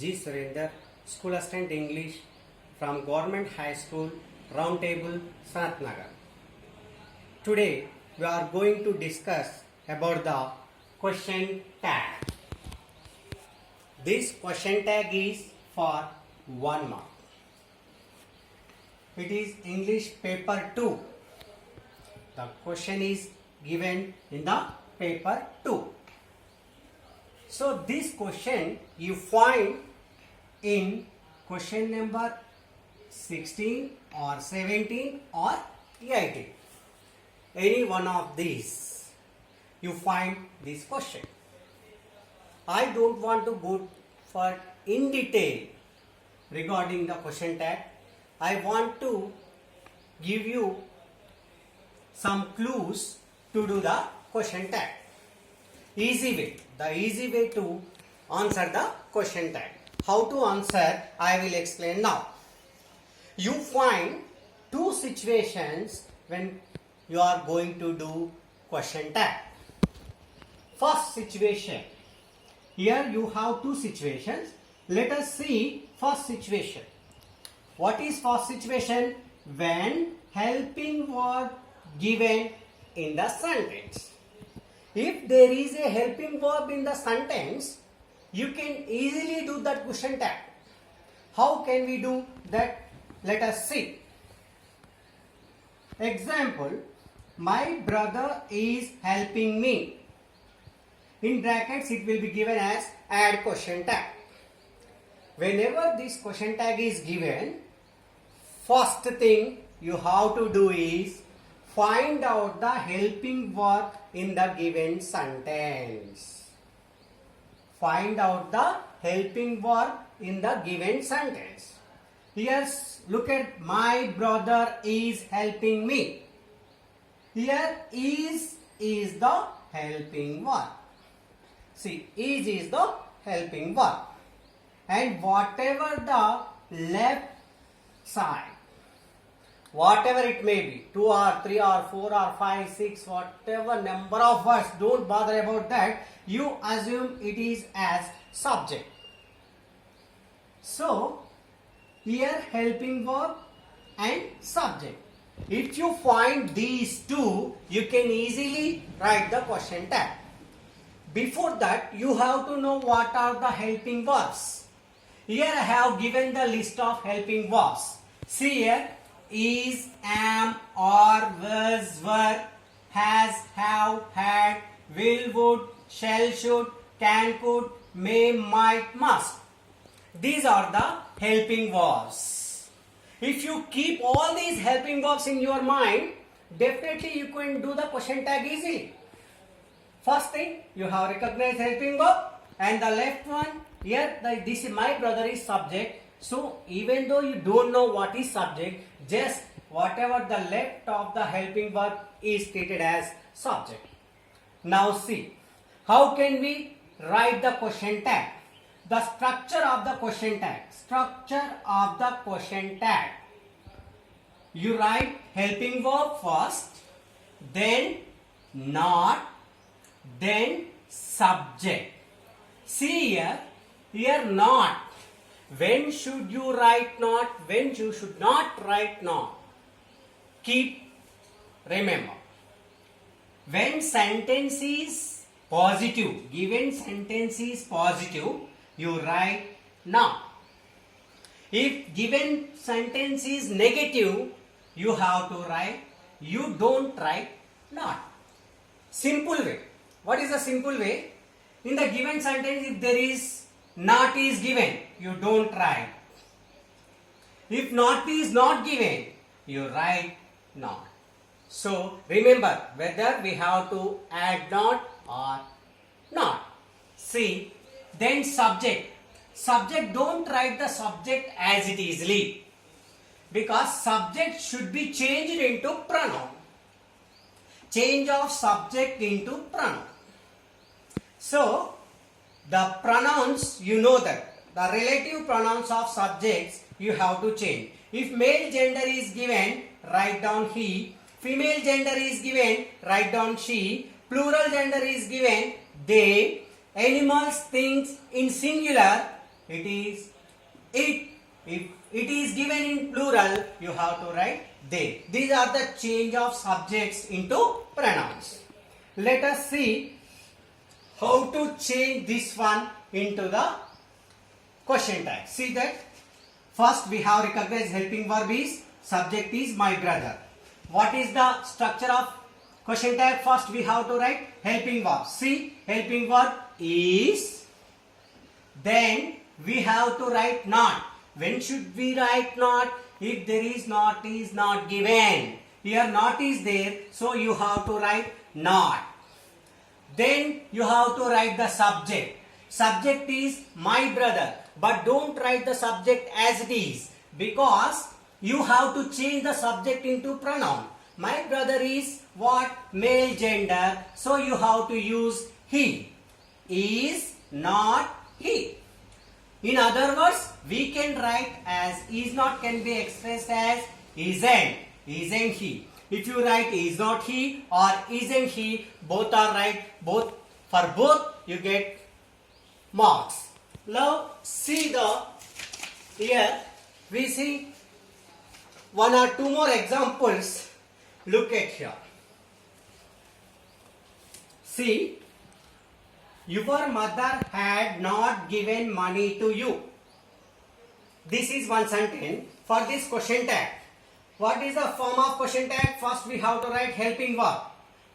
G. Surender, School Assistant English from Government High School, Roundtable, Sanat Nagar. Today we are going to discuss about the question tag. This question tag is for 1 mark. It is English paper 2. The question is given in the paper 2. So this question you find in question number 16 or 17 or 18. Any one of these you find this question. I don't want to go for in detail regarding the question tag. I want to give you some clues to do the question tag. Easy way. The easy way to answer the question tag. How to answer, I will explain now. You find two situations when you are going to do question tag. First situation. Here you have two situations. Let us see first situation. What is first situation? When helping verb given in the sentence. If there is a helping verb in the sentence, you can easily do that question tag. How can we do that? Let us see. Example, my brother is helping me. In brackets it will be given as add question tag. Whenever this question tag is given, first thing you have to do is find out the helping verb in the given sentence. Find out the helping verb in the given sentence. Here look at my brother is helping me. Here is the helping verb. See, is the helping verb. And whatever the left side, whatever it may be, 2 or 3 or 4 or 5, 6, whatever number of words, don't bother about that. You assume it is as subject. So, here helping verb and subject. If you find these two, you can easily write the question tag. Before that, you have to know what are the helping verbs. Here I have given the list of helping verbs. See here. Is, am, are, was, were, has, have, had, will, would, shall, should, can, could, may, might, must. These are the helping verbs. If you keep all these helping verbs in your mind, definitely you can do the question tag easily. First thing, you have recognized helping verb, and the left one, here this is my brother is subject. So even though you don't know what is subject, just whatever the left of the helping verb is treated as subject. Now see, how can we write the question tag? The structure of the question tag. Structure of the question tag. You write helping verb first, then not, then subject. See here not. When should you write not? When you should not write not? Remember. When sentence is positive, given sentence is positive, you write not. If given sentence is negative, you have to write, you don't write not. Simple way. What is the simple way? In the given sentence, if there is not is given, you don't write. If not is not given, you write not. So remember whether we have to add not or not. See, then subject. Subject, don't write the subject as it easily, because subject should be changed into pronoun. Change of subject into pronoun. So the pronouns, you know that the relative pronouns of subjects you have to change. If male gender is given, write down he. Female gender is given, write down she. Plural gender is given, they. Animals, things in singular, it is it. If it is given in plural, you have to write they. These are the change of subjects into pronouns. Let us see how to change this one into the question tag. See that first we have recognized helping verb is subject is my brother. What is the structure of question tag? First we have to write helping verb. See, helping verb is, then we have to write not. When should we write not? If there is not given. Here not is there, so you have to write not. Then you have to write the subject. Subject is my brother, but don't write the subject as it is, because you have to change the subject into pronoun. My brother is what? Male gender, so you have to use he. Is not he. In other words, we can write as is not can be expressed as isn't he. If you write is not he or isn't he, both are right. For both you get marks. Now see here we see one or two more examples. Look at here. See, your mother had not given money to you. This is one sentence. For this question tag, what is the form of question tag? First we have to write helping verb.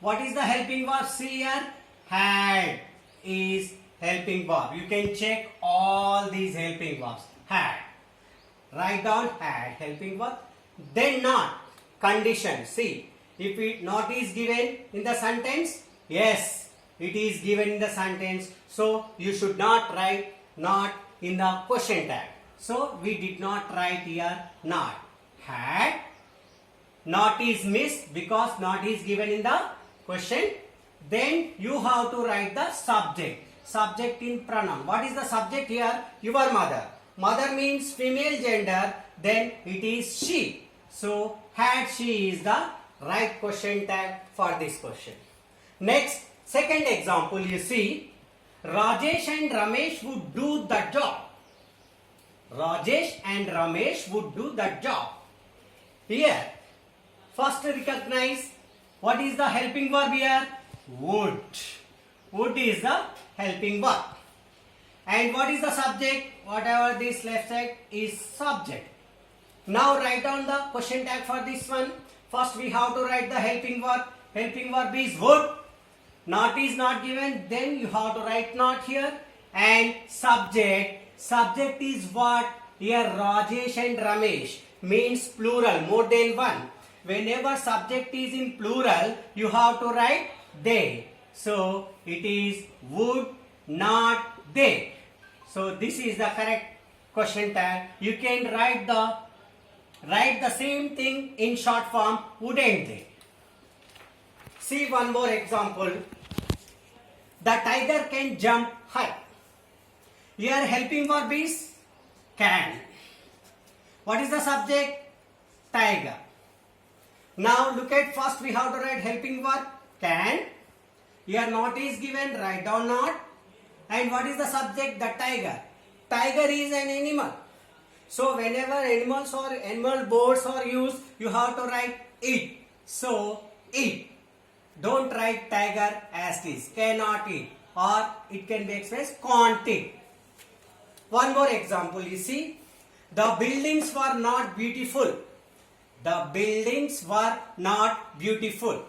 What is the helping verb? See here, had is helping verb. You can check all these helping verbs. Had. Write down had, helping verb. Then not, condition. See, if it not is given in the sentence, yes, it is given in the sentence, so you should not write not in the question tag. So we did not write here not. Had, not is missed because not is given in the question. Then you have to write the subject. Subject in pronoun. What is the subject here? Your mother. Mother means female gender, then it is she. So had, she is the right question tag for this question. Next, second example, you see, Rajesh and Ramesh would do the job. Rajesh and Ramesh would do the job. Here, first recognize what is the helping verb here? Would. Would is the helping verb. And what is the subject? Whatever this left side is subject. Now write down the question tag for this one. First we have to write the helping verb. Helping verb is would. Not is not given. Then you have to write not here. And subject. Subject is what? Here Rajesh and Ramesh means plural, more than one. Whenever subject is in plural, you have to write they. So it is would not they. So this is the correct question tag. You can write the same thing in short form, wouldn't they. See one more example. The tiger can jump high. Here helping verb is can. What is the subject? Tiger. Now look at, first we have to write helping verb can. Here not is given, write down not. And what is the subject? The tiger. Tiger is an animal. So whenever animals or animal words are used, you have to write it. So it. Don't write tiger as is. Cannot eat. Or it can be expressed can't eat. One more example, you see. The buildings were not beautiful. The buildings were not beautiful.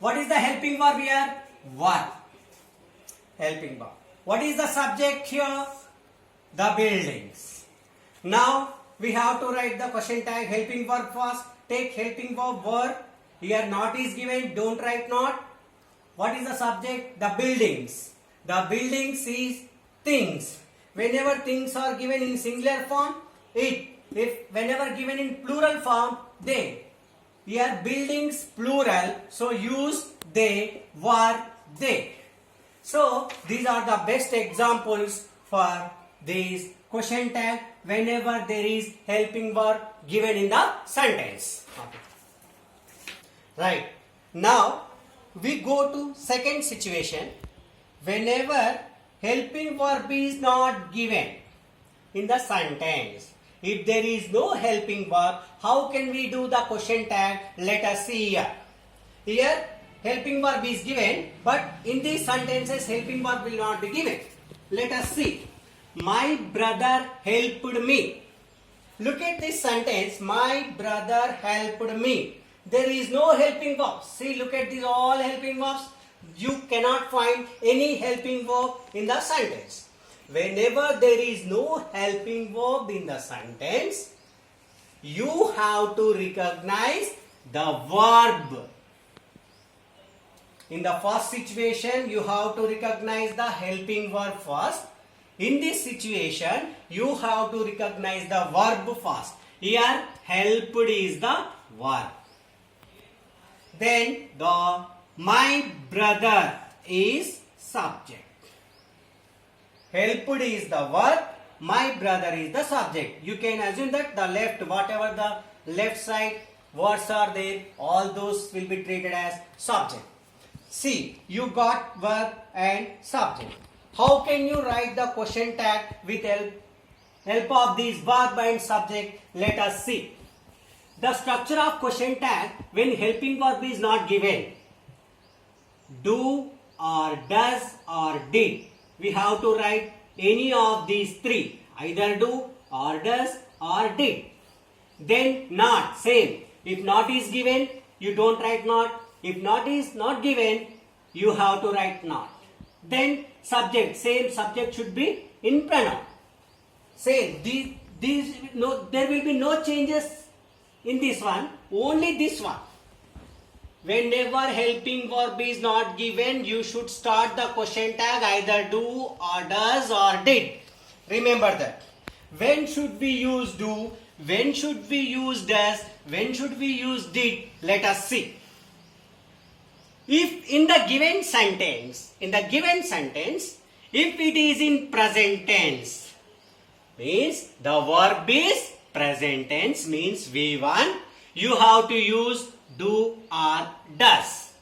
What is the helping verb here? Were. Helping verb. What is the subject here? The buildings. Now we have to write the question tag helping verb first. Take helping verb were. Here not is given. Don't write not. What is the subject? The buildings. The buildings is things. Whenever things are given in singular form, it. If whenever given in plural form, they. Here buildings plural, so use they, were, they. So these are the best examples for this question tag whenever there is helping verb given in the sentence. Okay. Right. Now we go to second situation. Whenever helping verb is not given. in the sentence. If there is no helping verb, how can we do the question tag? Let us see here. Here helping verb is given, but in these sentences helping verb will not be given. Let us see. My brother helped me. Look at this sentence. My brother helped me. There is no helping verb. See, look at these all helping verbs. You cannot find any helping verb in the sentence. Whenever there is no helping verb in the sentence, you have to recognize the verb. In the first situation, you have to recognize the helping verb first. In this situation, you have to recognize the verb first. Here, helped is the verb. Then, the my brother is subject. Helped is the verb, my brother is the subject. You can assume that the left, whatever the left side words are there, all those will be treated as subject. See, you got verb and subject. How can you write the question tag with help of these verb and subject? Let us see. The structure of question tag when helping verb is not given. Do or does or did. We have to write any of these three. Either do or does or did. Then not, same. If not is given, you don't write not. If not is not given, you have to write not. Then subject, same subject should be in pronoun. Same, there will be no changes in this one, only this one. Whenever helping verb is not given, you should start the question tag either do or does or did. Remember that. When should we use do? When should we use does? When should we use did? Let us see. If in the given sentence, if it is in present tense, means the verb is present tense, means V1, you have to use do or does.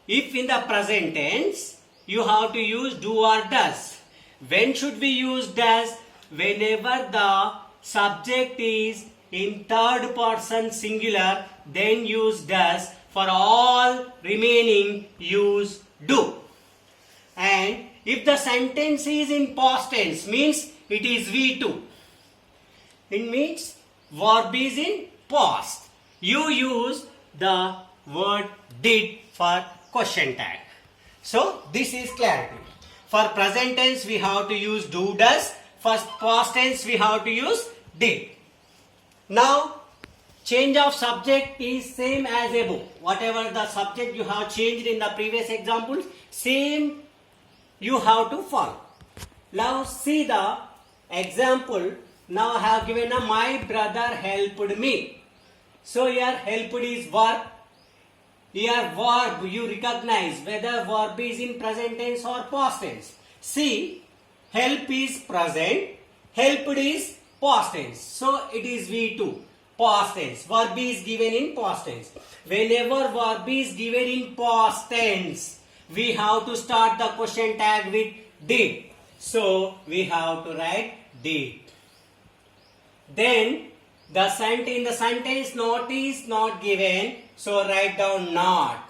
If in the present tense, you have to use do or does. When should we use does? Whenever the subject is in third person singular, then use does. For all remaining, use do. And if the sentence is in past tense, means it is V2. It means verb is in past. You use the word did for question tag. So this is clarity. For present tense, we have to use do does. For past tense, we have to use did. Now, change of subject is same as above. Whatever the subject you have changed in the previous examples, same you have to follow. Now see the example. Now I have given a my brother helped me. So here helped is verb. Here verb you recognize whether verb is in present tense or past tense. See, help is present, helped is past tense. So it is V2. Past tense. Verb is given in past tense. Whenever verb is given in past tense, we have to start the question tag with did. So we have to write did. Then in the sentence not is not given, so write down not.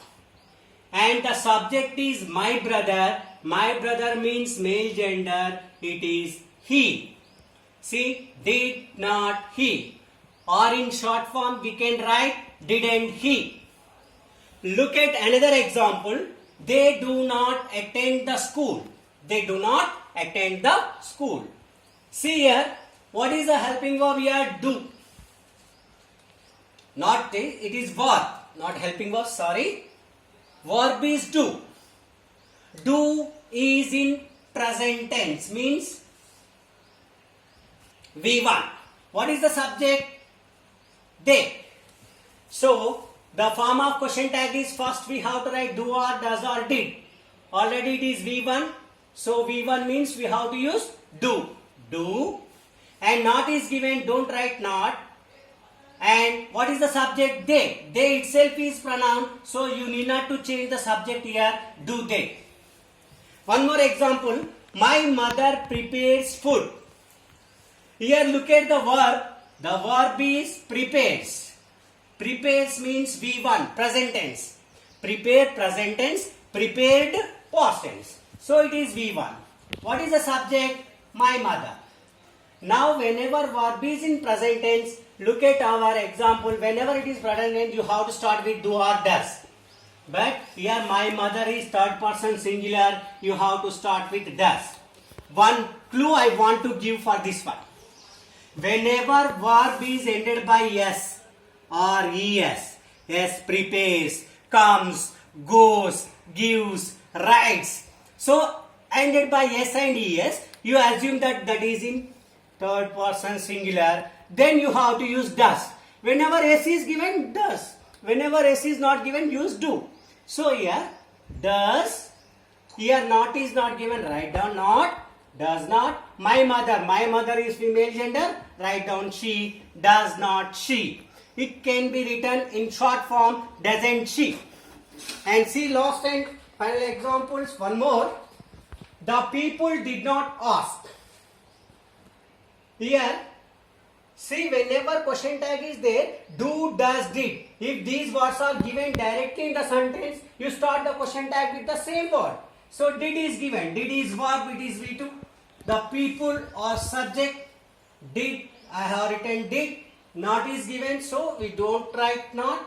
And the subject is my brother. My brother means male gender. It is he. See, did not he. Or in short form, we can write didn't he. Look at another example. They do not attend the school. They do not attend the school. See here, what is the helping verb here? Do. Not it is verb, not helping verb, sorry. Verb is do. Do is in present tense, means V1. What is the subject? They. So, the form of question tag is first we have to write do or does or did. Already it is V1. So, V1 means we have to use do. Do. And not is given, don't write not. And what is the subject? They. They itself is pronoun. So, you need not to change the subject here. Do they. One more example. My mother prepares food. Here look at the verb. The verb is prepares. Prepares means V1, present tense. Prepare, present tense. Prepared, past tense. So it is V1. What is the subject? My mother. Now whenever verb is in present tense, look at our example. Whenever it is present tense, you have to start with do or does. But here my mother is third person singular. You have to start with does. One clue I want to give for this one. Whenever verb is ended by s or es, s prepares, comes, goes, gives, writes. So ended by s and es, you assume that that is in third person singular. Then you have to use does. Whenever s is given, does. Whenever s is not given, use do. So here does. Here not is not given. Write down not. Does not. My mother is female gender. Write down she. Does not she. It can be written in short form. Doesn't she. And see last and final examples. One more. The people did not ask. Here see whenever question tag is there, do, does, did. If these words are given directly in the sentence, you start the question tag with the same word. So did is given. Did is verb. It is V2. The people or subject. Did. I have written did. Not is given. So we don't write not.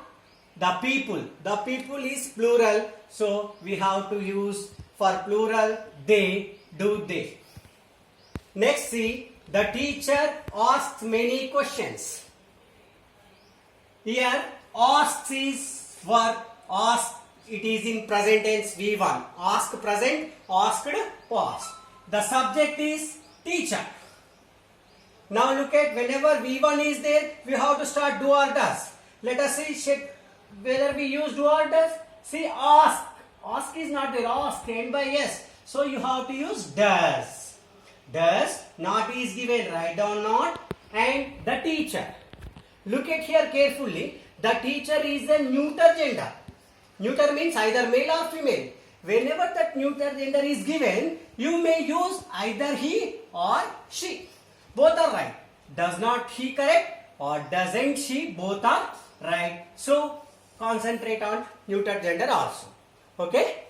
The people. The people is plural. So we have to use for plural they, do, they. Next see. The teacher asks many questions. Here asks is verb. Ask. It is in present tense V1. Ask present. Asked past. The subject is teacher. Now look at whenever V1 is there, we have to start do or does. Let us see check whether we use do or does. See ask. Ask is not there. Ask end by yes. So you have to use does. Does. Not is given. Write down not. And the teacher. Look at here carefully. The teacher is a neuter gender. Neuter means either male or female. Whenever that neuter gender is given, you may use either he or she. Both are right. Does not he correct or doesn't she? Both are right. So concentrate on neuter gender also. Okay.